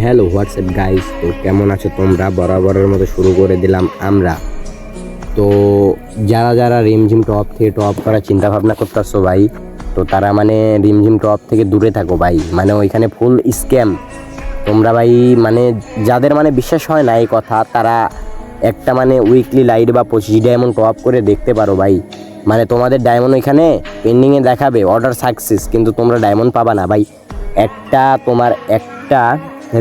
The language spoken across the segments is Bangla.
হ্যালো হোয়াটসঅ্যাপ গাইস, তো কেমন আছো তোমরা? বরাবরের মতো শুরু করে দিলাম আমরা। তো যারা যারা রিমঝিম টপ থেকে টপ করার চিন্তা ভাবনা করতেছো ভাই, তো তারা মানে রিমঝিম টপ থেকে দূরে থাকো ভাই। মানে ওইখানে ফুল স্ক্যাম। তোমরা ভাই মানে যাদের মানে বিশ্বাস হয় না এই কথা, তারা একটা মানে উইকলি লাইট বা 25 ডায়মন্ড টপ করে দেখতে পারো ভাই। মানে তোমাদের ডায়মন্ড ওইখানে পেন্ডিংয়ে দেখাবে অর্ডার সাকসেস, কিন্তু তোমরা ডায়মন্ড পাবা না ভাই। একটা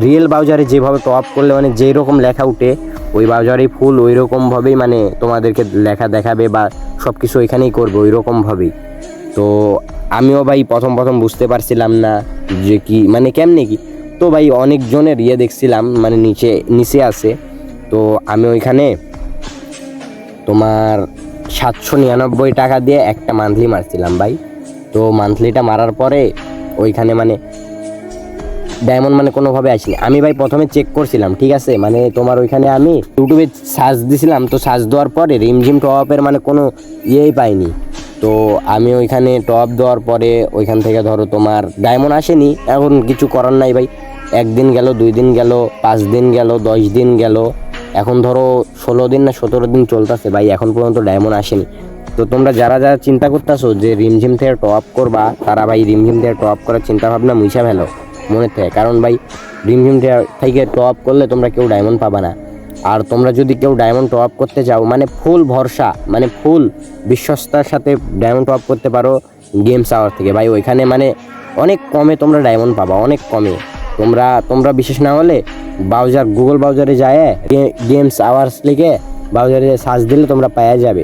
রিয়েল ব্রাউজারে যেভাবে টপ করলে মানে যেই রকম লেখা উঠে, ওই ব্রাউজারেই ফুল ওই রকমভাবেই মানে তোমাদেরকে লেখা দেখাবে বা সব কিছু ওইখানেই করবে ওই রকমভাবেই। তো আমিও ভাই প্রথম বুঝতে পারছিলাম না যে কি মানে কেমনে কি। তো ভাই অনেকজনের দেখছিলাম মানে নিচে আছে। তো আমি ওইখানে তোমার 799 টাকা দিয়ে একটা মান্থলি মারছিলাম ভাই। তো মান্থলিটা মারার পরে ওইখানে মানে ডায়মন্ড মানে কোনোভাবে আসেনি। আমি ভাই প্রথমে চেক করছিলাম, ঠিক আছে, মানে তোমার ওইখানে আমি ইউটিউবে সার্চ দিছিলাম। তো সার্চ দেওয়ার পরে রিমঝিম টপের মানে কোনো ইয়েই পাইনি। তো আমি ওইখানে টপ দেওয়ার পরে ওইখান থেকে ধরো তোমার ডায়মন্ড আসেনি। এখন কিছু করার নাই ভাই। 1 দিন গেল, 2 দিন গেল, 5 দিন গেল, 10 দিন গেল, এখন ধরো 16 দিন না 17 দিন চলতেছে ভাই, এখন পর্যন্ত ডায়মন্ড আসেনি। তো তোমরা যারা যারা চিন্তা করতেছো যে রিমঝিম থেকে টপ করবা, তারা ভাই রিমঝিম থেকে টপ করার চিন্তা ভাবনা মুইছা ফেলো মনে থেকে। কারণ ভাই রিমঝিম থেকে টপ করলে তোমরা কেউ ডায়মন্ড পাবা না। আর তোমরা যদি কেউ ডায়মন্ড টপ করতে চাও, মানে ফুল ভরসা মানে ফুল বিশ্বস্তার সাথে ডায়মন্ড টপ করতে পারো গেমস আওয়ার থেকে ভাই। ওইখানে মানে অনেক কমে তোমরা ডায়মন্ড পাবা, অনেক কমে। তোমরা বিশেষ না হলে গুগল ব্রাউজারে যায় গেমস আওয়ার্স লিখে ব্রাউজারে সার্চ দিলে তোমরা পাওয়া যাবে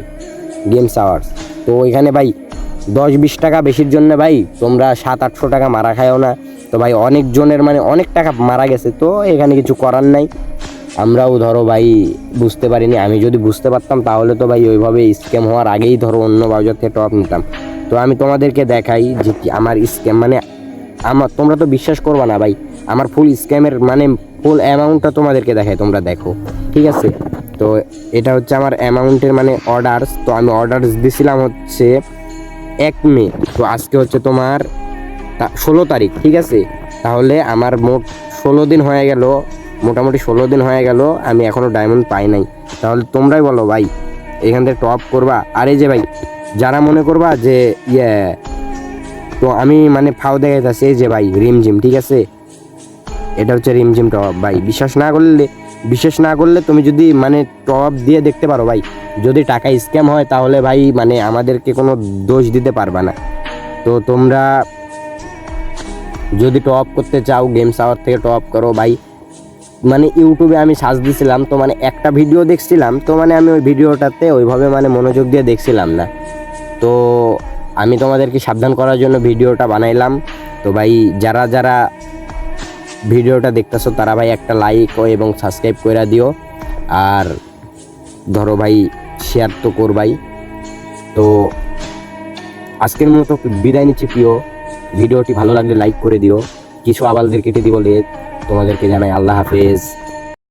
গেমস আওয়ার্স। তো ওইখানে ভাই 10-20 টাকা বেশির জন্য ভাই তোমরা 700-800 টাকা মারা খায়ও না। তো ভাই অনেকজনের মানে অনেক টাকা মারা গেছে। তো এখানে কিছু করার নাই। আমরাও ধরো ভাই বুঝতে পারিনি। আমি যদি বুঝতে পারতাম তাহলে তো ভাই ওইভাবে স্ক্যাম হওয়ার আগেই ধরো অন্য ব্রাউজার থেকে টপ নিতাম। তো আমি তোমাদেরকে দেখাই যে কি আমার স্ক্যাম মানে তোমরা তো বিশ্বাস করবা না ভাই। আমার ফুল স্ক্যামের মানে ফুল অ্যামাউন্টটা তোমাদেরকে দেখাই, তোমরা দেখো, ঠিক আছে। তো এটা হচ্ছে আমার অ্যামাউন্টের মানে অর্ডারস। তো আমি অর্ডারস দিছিলাম হচ্ছে 1 মে। তো আজকে হচ্ছে তোমার 16 তারিখ, ঠিক আছে। তাহলে আমার মোট 16 দিন হয়ে গেল, মোটামুটি 16 দিন হয়ে গেল, আমি এখনও ডায়মন্ড পাই নাই। তাহলে তোমরাই বলো ভাই, এখান থেকে টপ করবা? আর এই যে ভাই যারা মনে করবা যে তো আমি মানে ফাও দেখাইতেছি, এই যে ভাই রিমঝিম, ঠিক আছে, এটা হচ্ছে রিমঝিম টপ ভাই। বিশ্বাস না করলে তুমি যদি মানে টপ দিয়ে দেখতে পারো ভাই। যদি টাকা স্ক্যাম হয় তাহলে ভাই মানে আমাদেরকে কোনো দোষ দিতে পারবা না। তো তোমরা যদি টপ করতে চাও গেমস আওয়ার থেকে টপ করো ভাই। মানে ইউটিউবে আমি সার্চ দিছিলাম, তো মানে একটা ভিডিও দেখছিলাম। তো মানে আমি ওই ভিডিওটাতে ওইভাবে মানে মনোযোগ দিয়ে দেখছিলাম না। তো আমি তোমাদেরকে সাবধান করার জন্য ভিডিওটা বানাইলাম। তো ভাই যারা যারা ভিডিওটা দেখতেছো তারা ভাই একটা লাইক এবং সাবস্ক্রাইব করে দিও। আর ধরো ভাই শেয়ার তো করবাই। তো আজকের মতো বিদায় নিচ্ছি প্রিয়। ভিডিওটি ভালো লাগলে লাইক করে দিও। কিছু আবালদের কেটে দিব, তোমাদেরকে জানাই আল্লাহ হাফেজ।